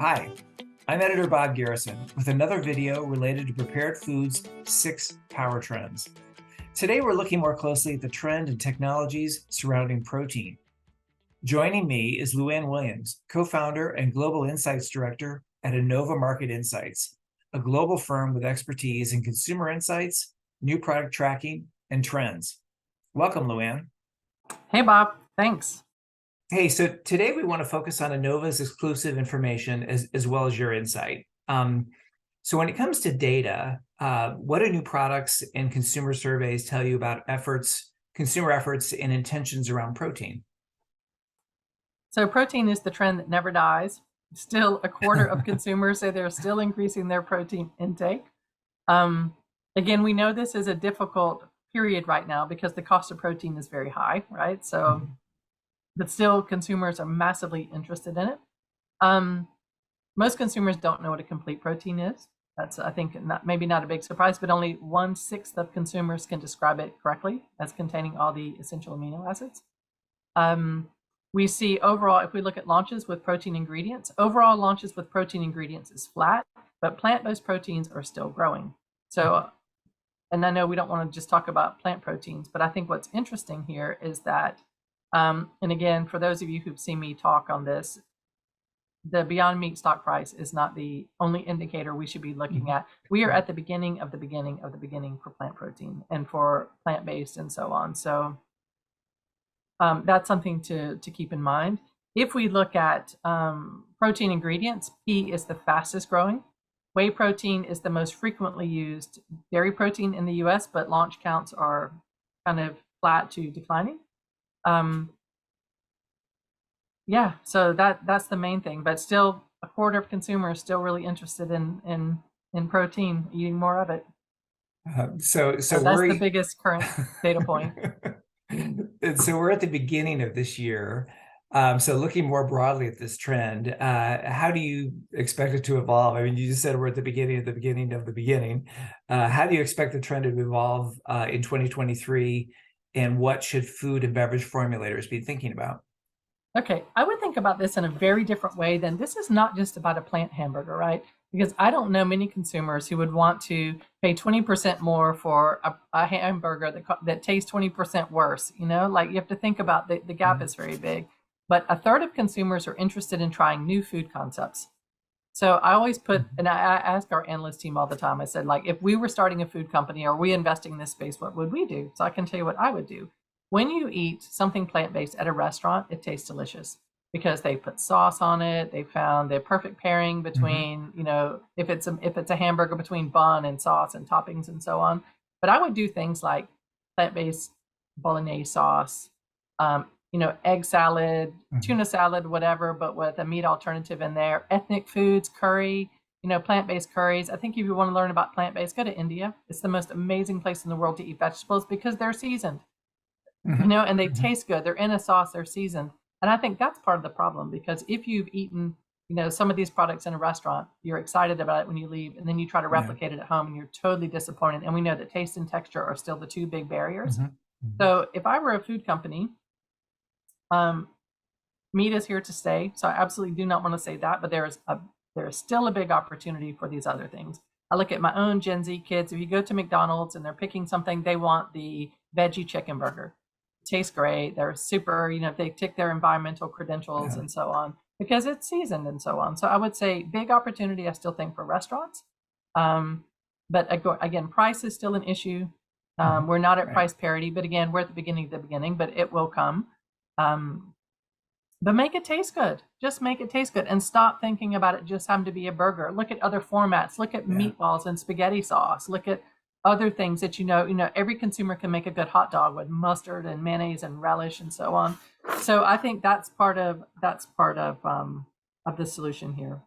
Hi, I'm editor Bob Garrison with another video related to prepared foods' 6 power trends. Today we're looking more closely at the trend and technologies surrounding protein. Joining me is Luann Williams, co-founder and Global Insights Director at Innova Market Insights, a global firm with expertise in consumer insights, new product tracking, and trends. Welcome, Luann. Hey, Bob. Thanks. Hey, so today we want to focus on Innova's exclusive information as well as your insight. So when it comes to data, what do new products and consumer surveys tell you about consumer efforts and intentions around protein? So protein is the trend that never dies. Still, a quarter of consumers say they're still increasing their protein intake. Again, we know this is a difficult period right now because the cost of protein is very high, right? So, but still, consumers are massively interested in it. Most consumers don't know what a complete protein is. That's, I think, maybe not a big surprise, but only 1/6 of consumers can describe it correctly as containing all the essential amino acids. We see overall, if we look at launches with protein ingredients, overall launches with protein ingredients is flat, but plant-based proteins are still growing. So, and I know we don't want to just talk about plant proteins, but I think what's interesting here is that, and again, for those of you who've seen me talk on this, the Beyond Meat stock price is not the only indicator we should be looking at. We are at the beginning of the beginning of the beginning for plant protein and for plant-based and so on. So that's something to keep in mind. If we look at protein ingredients, pea is the fastest growing. Whey protein is the most frequently used dairy protein in the US, but launch counts are kind of flat to declining. Yeah, so that's the main thing, but still a quarter of consumers still really interested in protein, eating more of it. So that's the biggest current data point. And so we're at the beginning of this year. So looking more broadly at this trend, how do you expect it to evolve? I mean, you just said we're at the beginning of the beginning of the beginning. How do you expect the trend to evolve in 2023? And what should food and beverage formulators be thinking about? Okay, I would think about this in a very different way than this is not just about a plant hamburger, right? Because I don't know many consumers who would want to pay 20% more for a hamburger that tastes 20% worse. You know, like you have to think about the gap is very big. But a third of consumers are interested in trying new food concepts. So I always put, and I ask our analyst team all the time, I said, like, if we were starting a food company, or we investing in this space, what would we do? So I can tell you what I would do. When you eat something plant-based at a restaurant, it tastes delicious because they put sauce on it. They found the perfect pairing between, you know, if it's a hamburger, between bun and sauce and toppings and so on. But I would do things like plant-based bolognese sauce, you know, egg salad, tuna salad, whatever, but with a meat alternative in there. Ethnic foods, curry, you know, plant-based curries. I think if you want to learn about plant-based, go to India. It's the most amazing place in the world to eat vegetables because they're seasoned. You know, and they taste good. They're in a sauce, they're seasoned. And I think that's part of the problem because if you've eaten, you know, some of these products in a restaurant, you're excited about it when you leave, and then you try to replicate it at home and you're totally disappointed. And we know that taste and texture are still the two big barriers. So if I were a food company, meat is here to stay. So I absolutely do not want to say that, but there is still a big opportunity for these other things. I look at my own Gen Z kids. If you go to McDonald's and they're picking something, they want the veggie chicken burger. Tastes great. They're super, you know, they tick their environmental credentials and so on because it's seasoned and so on. So I would say big opportunity, I still think, for restaurants. But again, price is still an issue. We're not at price parity, but again, we're at the beginning of the beginning, but it will come. But make it taste good. Just make it taste good and stop thinking about it just having to be a burger. Look at other formats. Look at meatballs and spaghetti sauce. Look at other things that you know, every consumer can make a good hot dog with mustard and mayonnaise and relish and so on. So I think that's part of the solution here.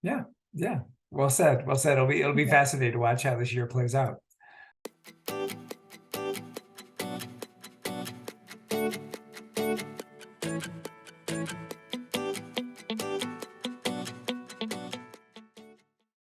Yeah. Well said. It'll be fascinating to watch how this year plays out.